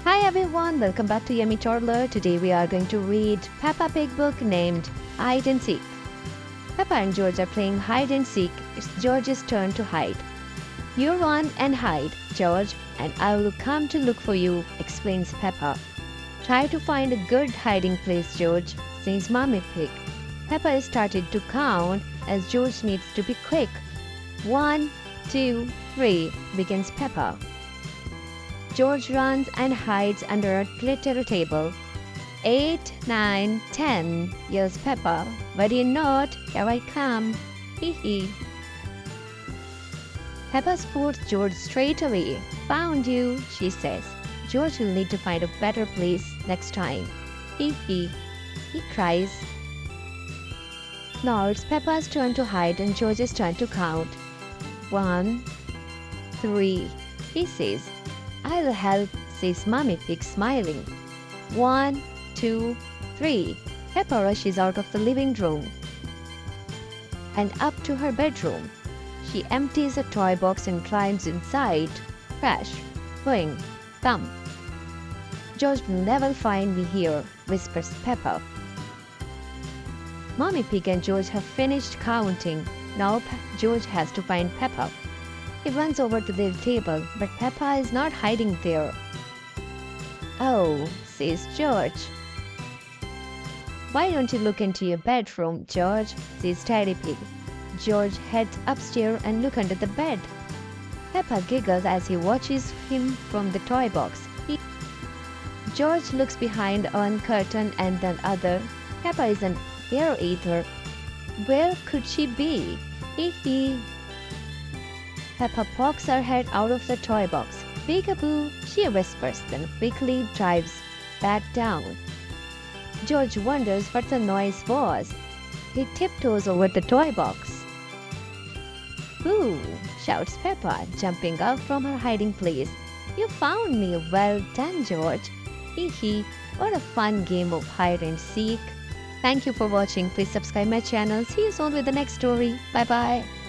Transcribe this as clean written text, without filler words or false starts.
Hi everyone, welcome back to Yummy Toddler. Today we are going to read Peppa Pig book named Hide and Seek. Peppa and George are playing hide and seek. It's George's turn to hide. You run and hide, George, and I will come to look for you, explains Peppa. Try to find a good hiding place, George, says Mommy Pig. Peppa is started to count as George needs to be quick. 1, 2, 3, begins Peppa. George runs and hides under a glitter table. 8, 9, 10, yells Peppa. Worry not, here I come. Hee hee. Peppa spots George straight away. Found you, she says. George will need to find a better place next time. Hee hee. He cries. Now it's Peppa's turn to hide and George's turn to count. 1, 3, he says. I'll help, says Mommy Pig, smiling. 1, 2, 3. Peppa rushes out of the living room and up to her bedroom. She empties a toy box and climbs inside. Crash, boing, thump. George will never find me here, whispers Peppa. Mommy Pig and George have finished counting. Now George has to find Peppa. He runs over to their table, but Peppa is not hiding there. Oh, says George. Why don't you look into your bedroom, George, says Teddy Pig. George heads upstairs and looks under the bed. Peppa giggles as he watches him from the toy box. George looks behind one curtain and then other. Peppa isn't there either. Where could she be? Hee hee. Peppa pokes her head out of the toy box. Peekaboo, she whispers, then quickly drives back down. George wonders what the noise was. He tiptoes over the toy box. Boo, shouts Peppa, jumping out from her hiding place. You found me. Well done, George. Hee hee, what a fun game of hide and seek. Thank you for watching. Please subscribe my channel. See you soon with the next story. Bye bye.